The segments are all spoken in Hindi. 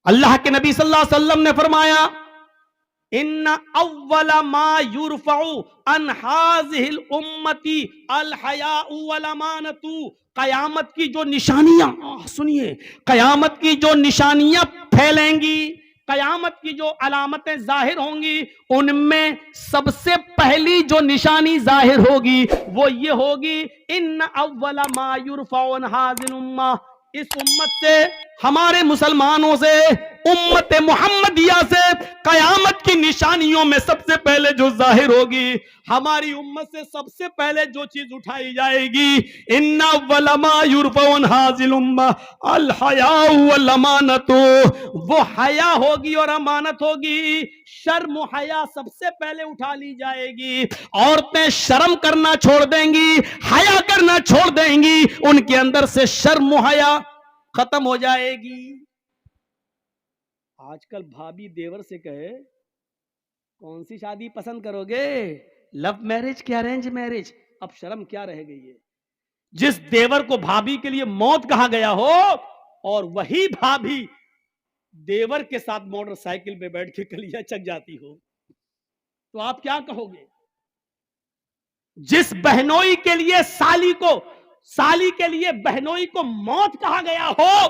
अल्लाह के नबी सल्लल्लाहु अलैहि वसल्लम ने फरमाया, इन्ना अव्वला मा युरफउ अन हाज़िहिल उम्मती अल हयाउ वल अमानतु। कयामत की जो निशानियां, सुनिए, कयामत की जो निशानियां फैलेंगी, कयामत की जो अलामतें जाहिर होंगी, उनमें सबसे पहली जो निशानी जाहिर होगी वो ये होगी, इन्ना अव्वला मा युरफउ अन हाज़िल उम्मा। इस उम्मत से, हमारे मुसलमानों से, उम्मत मोहम्मदिया से कयामत की निशानियों में सबसे पहले जो जाहिर होगी, हमारी उम्मत से सबसे पहले जो चीज उठाई जाएगी, इन्ना वलमा युरफउन हाजिल उम्मा अल हयाउ वल अमानतु, वो हया होगी और अमानत होगी। शर्म हया सबसे पहले उठा ली जाएगी। औरतें शर्म करना छोड़ देंगी, हया करना छोड़ देंगी, उनके अंदर से शर्म हया खत्म हो जाएगी। आजकल भाभी देवर से कहे, कौन सी शादी पसंद करोगे, लव मैरिज क्या अरेंज मैरिज? अब शर्म क्या रह गई है? जिस देवर को भाभी के लिए मौत कहा गया हो, और वही भाभी देवर के साथ मोटरसाइकिल पे बैठ के कलिया चक जाती हो, तो आप क्या कहोगे? जिस बहनोई के लिए साली के लिए बहनोई को मौत कहा गया हो,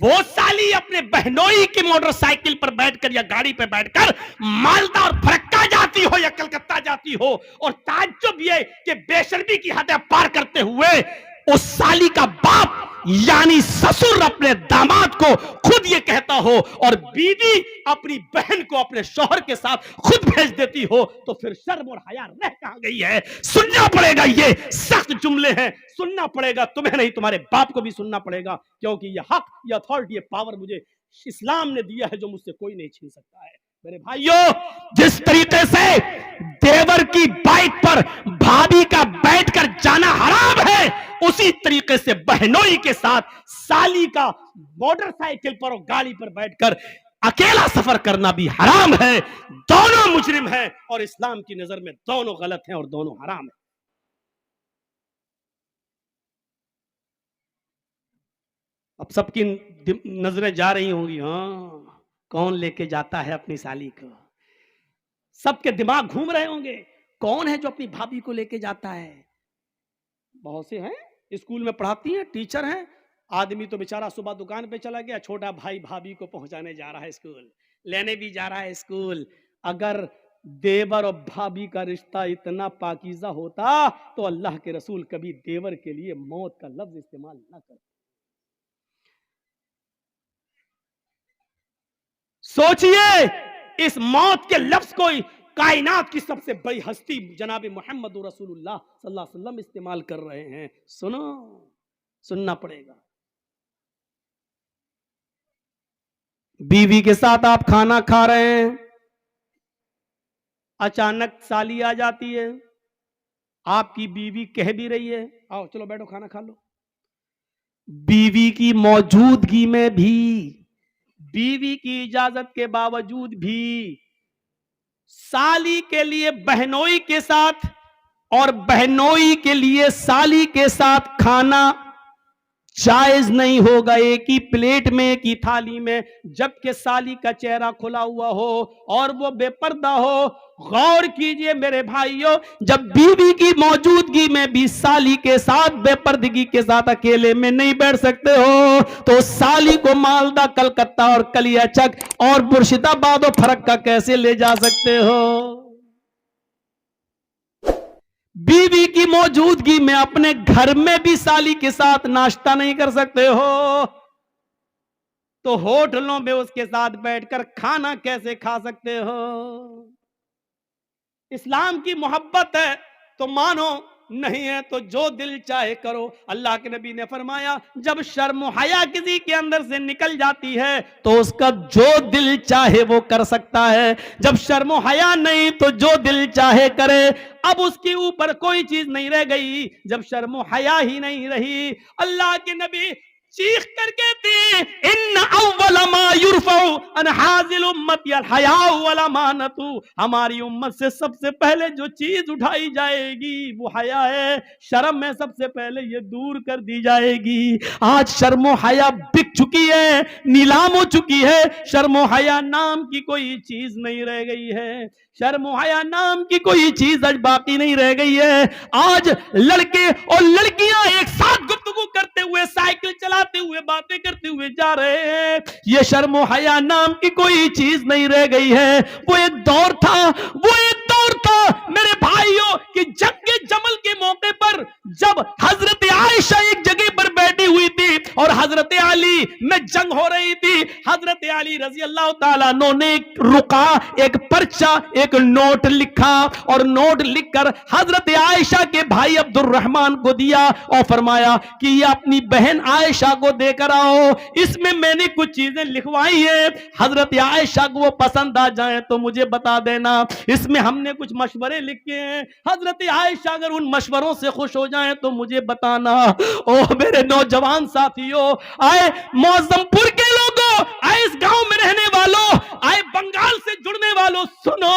वो साली अपने बहनोई की मोटरसाइकिल पर बैठकर या गाड़ी पर बैठकर मालदा और फरक्का जाती हो या कलकत्ता जाती हो, और ताज्जुब ये कि बेशर्मी की हदें पार करते हुए उस साली का बाप यानी ससुर अपने दामाद को खुद ये कहता हो, और बीवी अपनी बहन को अपने शौहर के साथ खुद भेज देती हो, तो फिर शर्म और हया रह कहां गई है? सुनना पड़ेगा, ये सख्त जुमले हैं, सुनना पड़ेगा, तुम्हें नहीं तुम्हारे बाप को भी सुनना पड़ेगा, क्योंकि ये हक, ये अथॉरिटी, ये पावर मुझे इस्लाम ने दिया है, जो मुझसे कोई नहीं छीन सकता है। मेरे भाइयों, जिस तरीके से देवर की बाइक पर भाभी का बैठकर जाना हराम है, उसी तरीके से बहनोई के साथ साली का मोटरसाइकिल पर और गाड़ी पर बैठकर अकेला सफर करना भी हराम है। दोनों मुजरिम हैं, और इस्लाम की नजर में दोनों गलत हैं और दोनों हराम हैं। अब सबकी नजरें जा रही होंगी, हाँ, कौन लेके जाता है अपनी साली को? सबके दिमाग घूम रहे होंगे, कौन है जो अपनी भाभी को लेके जाता है? बहुत से हैं, स्कूल में पढ़ाती हैं, टीचर हैं। आदमी तो बेचारा सुबह दुकान पे चला गया, छोटा भाई भाभी को पहुंचाने जा रहा है स्कूल, लेने भी जा रहा है स्कूल। अगर देवर और भाभी का रिश्ता इतना पाकीज़ा होता, तो अल्लाह के रसूल कभी देवर के लिए मौत का लफ्ज इस्तेमाल ना करते। सोचिए, इस मौत के लफ्ज को कायनात की सबसे बड़ी हस्ती जनाब मोहम्मद रसूलुल्लाह सल्लल्लाहु अलैहि वसल्लम इस्तेमाल कर रहे हैं। सुनो, सुनना पड़ेगा। बीवी के साथ आप खाना खा रहे हैं, अचानक साली आ जाती है, आपकी बीवी कह भी रही है, आओ चलो बैठो खाना खा लो। बीवी की मौजूदगी में भी, बीवी की इजाजत के बावजूद भी साली के लिए बहनोई के साथ और बहनोई के लिए साली के साथ खाना जायज नहीं होगा, एक ही प्लेट में, एक ही थाली में, जबकि साली का चेहरा खुला हुआ हो और वो बेपर्दा हो। गौर कीजिए मेरे भाइयों, जब बीवी की मौजूदगी में भी साली के साथ बेपर्दगी के साथ अकेले में नहीं बैठ सकते हो, तो साली को मालदा, कलकत्ता और कलियाचक और मुर्शिदाबाद और फरक्का कैसे ले जा सकते हो? बीवी की मौजूदगी में अपने घर में भी साली के साथ नाश्ता नहीं कर सकते हो, तो होटलों में उसके साथ बैठकर खाना कैसे खा सकते हो? इस्लाम की मोहब्बत है तो मानो, नहीं है तो जो दिल चाहे करो। अल्लाह के नबी ने फरमाया, जब शर्म हया किसी के अंदर से निकल जाती है तो उसका जो दिल चाहे वो कर सकता है, जब शर्म हया नहीं तो जो दिल चाहे करे। अब उसके ऊपर कोई चीज नहीं रह गई, जब शर्म हया ही नहीं रही। अल्लाह के नबी चीख कर कहते हैं, इन्न अव्वल मा युरफअ युरफउ अन हाजिल उम्मती अल हयाउ वल अमानतु, हमारी उम्मत से सबसे पहले जो चीज उठाई जाएगी वो हया है, शर्म है, सबसे पहले ये दूर कर दी जाएगी। आज शर्म हया बिक चुकी है, नीलाम हो चुकी है, शर्म हया नाम की कोई चीज नहीं रह गई है, शर्म हया नाम की कोई चीज आज बाकी नहीं रह गई है। आज लड़के और लड़कियां एक साथ गुफ्तगू करते हुए, साइकिल चलाते हुए, बातें करते हुए जा रहे हैं, ये शर्म हया नाम की कोई चीज नहीं रह गई है। वो एक दौर था, वो एक दौर था मेरे भाइयों कि जंग जमल के मौके पर जब हजरत आयशा एक जगह पर बैठी हुई थी और हजरत अली में जंग हो रही थी, हजरत अली रजी अल्लाह ताला अन्हु ने रुका, एक पर्चा, एक नोट लिखा और नोट लिखकर हजरत आयशा के भाई अब्दुर्रहमान को दिया और फरमाया कि ये अपनी बहन आयशा को देकर आओ, इसमें मैंने कुछ चीजें लिखवाई है, हजरत आयशा को वो पसंद आ जाए तो मुझे बता देना, इसमें हमने कुछ मशवरे लिखे हैं, हजरत आयशा अगर उन मशवरों से खुश हो जाए तो मुझे बताना। ओ मेरे नौजवान साथियों, आए मौजमपुर के लोगों, आए इस गांव में रहने वालों, आए बंगाल से जुड़ने वालों, सुनो,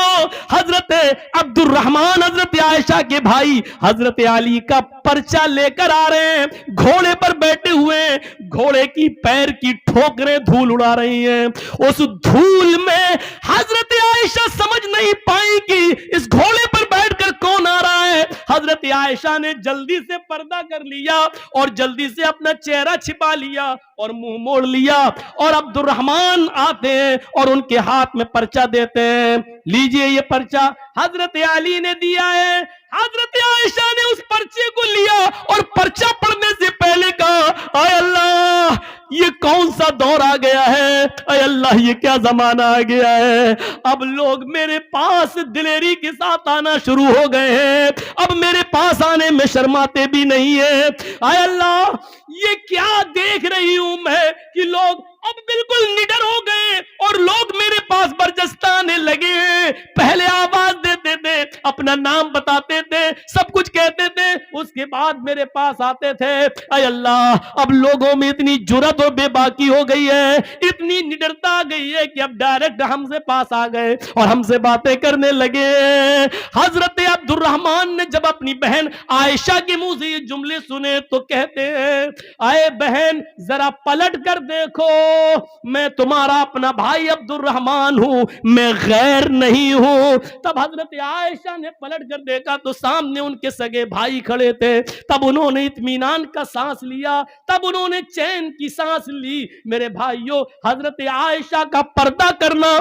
हजरत अब्दुर्रहमान हजरत आयशा के भाई हजरत अली का पर्चा लेकर आ रहे हैं, घोड़े पर बैठे हुए, घोड़े की पैर की ठोकरें धूल उड़ा रही हैं, उस धूल में हजरत आयशा समझ नहीं पाई कि इस घोड़े पर बैठकर कौन आ रहा है। हजरत आयशा ने जल्दी से पर्दा कर लिया और जल्दी से अपना चेहरा छिपा लिया और मुंह मोड़ लिया, और अब्दुर्रहमान आते हैं और उनके हाथ में पर्चा देते हैं, लीजिए ये पर्चा हजरत अली ने दिया है। हजरत आयशा ने उस पर्चे को लिया और पर्चा पढ़ने से पहले कहा, आय अल्लाह ये कौन सा दौर आ गया है, आय अल्लाह ये क्या जमाना आ गया है, अब लोग मेरे पास दिलेरी के साथ आना शुरू हो गए हैं, अब मेरे पास आने में शर्माते भी नहीं है, आय अल्लाह ये क्या देख रही हूं मैं कि लोग अब बिल्कुल निडर हो गए और लोग मेरे पास बरजस्ता आने लगे हैं। पहले आवाज देते थे, अपना नाम बताते थे, सब कुछ कहते थे, उसके बाद मेरे पास आते थे, अय अल्लाह अब लोगों में इतनी जुर्रत और बेबाकी हो गई है, इतनी निडरता आ गई है कि अब डायरेक्ट हमसे पास आ गए और हमसे बातें करने लगे। हजरत अब्दुर्रहमान ने जब अपनी बहन आयशा के मुंह से ये जुमले सुने तो कहते हैं, आए बहन जरा पलट कर देखो, मैं तुम्हारा अपना भाई अब्दुर्रहमान हूं, मैं गैर नहीं हूं। तब हजरत आयशा ने पलट कर देखा तो सामने उनके सगे भाई खड़े थे, तब उन्होंने इत्मीनान का सांस लिया, तब उन्होंने चैन की सांस ली। मेरे भाइयों, हजरत आयशा का पर्दा करना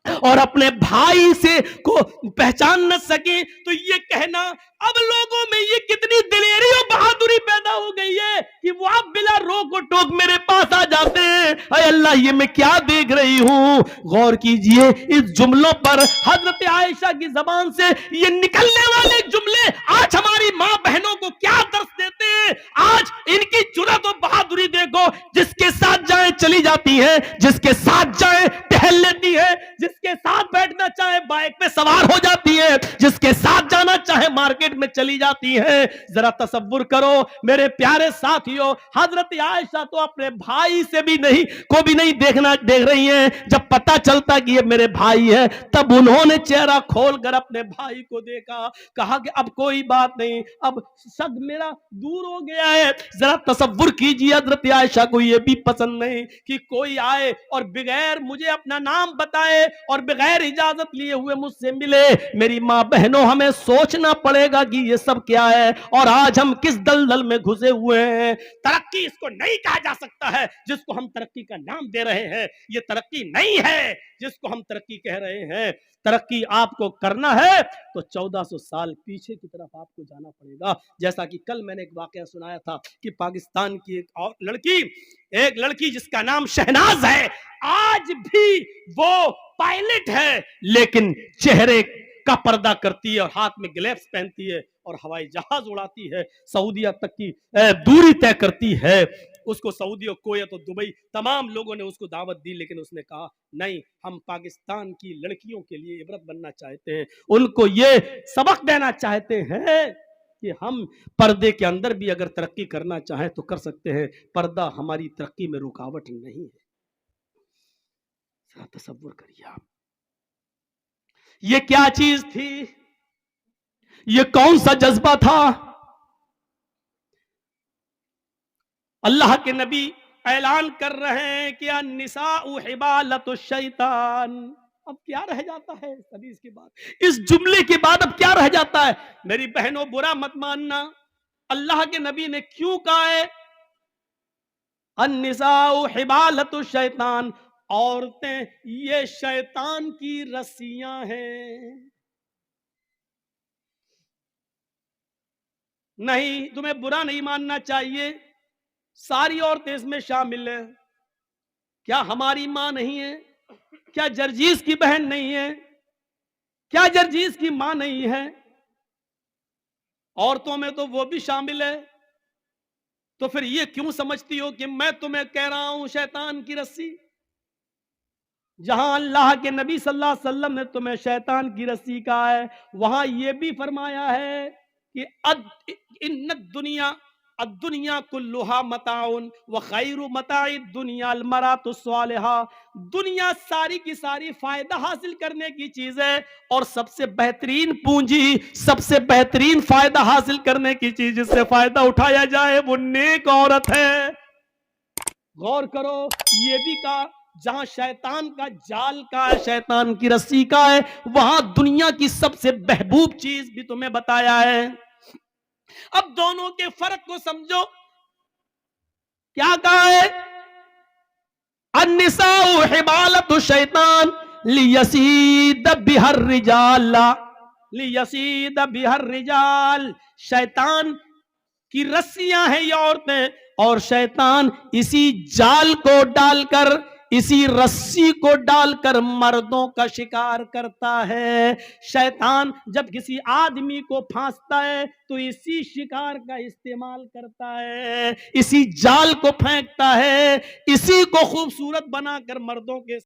और अपने भाई से को पहचान न सके तो ये कहना, अब लोगों में ये कितनी दिलेरी और बहादुरी पैदा हो गई है कि वो आप बिला रोक और टोक मेरे पास आ जाते हैं। अरे अल्लाह ये मैं क्या देख रही हूं। गौर कीजिए इस जुमलों पर, हजरत आयशा की जबान से ये निकलने वाले जुमले आज हमारी मां बहनों को क्या दर्श देते हैं। आज इनकी जुर्रत और बहादुरी देखो, जिसके साथ जाए चली जाती है, जिसके साथ जाए टहल लेती है, जिसके साथ बैठना चाहे बाइक पे सवार हो जाती है, जिसके साथ जाना चाहे मार्केट में चली जाती है। जरा तसव्वुर करो मेरे प्यारे साथियों, हजरत आयशा तो अपने भाई से भी नहीं को भी नहीं देख रही हैं। जब पता चलता कि ये मेरे भाई है, तब उन्होंने चेहरा खोलकर अपने भाई को देखा, कहा कि अब कोई बात नहीं, अब शक मेरा दूर हो गया है। जरा तसव्वुर कीजिए, हजरत आयशा को ये भी पसंद नहीं कि कोई आए और बगैर मुझे अपना नाम बताए और बगैर इजाजत लिए हुए मुझसे मिले। मेरी मां बहनों, हमें सोचना पड़ेगा कि ये सब क्या है और आज हम किस दलदल में घुसे हुए हैं। तरक्की इसको नहीं कहा जा सकता है जिसको हम तरक्की का नाम दे रहे हैं। ये तरक्की नहीं है जिसको हम तरक्की कह रहे हैं। तरक्की आपको करना है तो 1400 साल पीछे की तरफ आपको जाना पड़ेगा। जैसा कि कल मैंने एक वाकया सुनाया था कि पाकिस्तान की एक लड़की जिसका नाम शहनाज है, आज भी वो पायलट है, लेकिन चेहरे का पर्दा करती है और हाथ में ग्लव्स पहनती है और हवाई जहाज उड़ाती है, सऊदीया तक की दूरी तय करती है। उसको सऊदी और कोयत और दुबई तमाम लोगों ने उसको दावत दी, लेकिन उसने कहा नहीं, हम पाकिस्तान की लड़कियों के लिए इबरत बनना चाहते हैं, उनको ये सबक देना चाहते हैं कि हम पर्दे के अंदर भी अगर तरक्की करना चाहें तो कर सकते हैं। पर्दा हमारी तरक्की में रुकावट नहीं है। जरा तसव्वुर करिए आप, ये क्या चीज थी, ये कौन सा जज्बा था। अल्लाह के नबी ऐलान कर रहे हैं कि अन्निसाउ हिबालतु शैतान। अब क्या रह जाता है इस हदीस के बाद, इस जुमले के बाद अब क्या रह जाता है। मेरी बहनों बुरा मत मानना, अल्लाह के नबी ने क्यों कहा है अन्निसाउ हिबालतु शैतान, औरतें ये शैतान की रस्सियां हैं। नहीं, तुम्हें बुरा नहीं मानना चाहिए, सारी औरतें इसमें शामिल है। क्या हमारी मां नहीं है, क्या जर्जीस की बहन नहीं है, क्या जर्जीस की मां नहीं है, औरतों में तो वो भी शामिल है। तो फिर ये क्यों समझती हो कि मैं तुम्हें कह रहा हूं शैतान की रस्सी। जहां अल्लाह के नबी सल्लल्लाहु अलैहि वसल्लम ने तुम्हें शैतान की रस्सी कहा है, वहां यह भी फरमाया है कि इन दुनिया कुल्लुहा मताउन व खैरु मताई दुनिया अल मरातु स्वालिहा। दुनिया सारी की सारी फायदा हासिल करने की चीज है, और सबसे बेहतरीन पूंजी, सबसे बेहतरीन फायदा हासिल करने की चीज, जिससे फायदा उठाया जाए, वो नेक औरत है। गौर करो, ये भी कहा जहां शैतान का जाल का है, शैतान की रस्सी का है, वहां दुनिया की सबसे महबूब चीज भी तुम्हें बताया है। अब दोनों के फर्क को समझो, क्या कहा है अन्निसाउ हिबालतु शैतान लियसीद बिहर रिजाल, लियसीद बिहर रिजाल। शैतान की रस्सियां हैं ये औरतें, और शैतान इसी जाल को डालकर, इसी रस्सी को डालकर मर्दों का शिकार करता है। शैतान जब किसी आदमी को फांसता है तो इसी शिकार का इस्तेमाल करता है, इसी जाल को फेंकता है, इसी को खूबसूरत बनाकर मर्दों के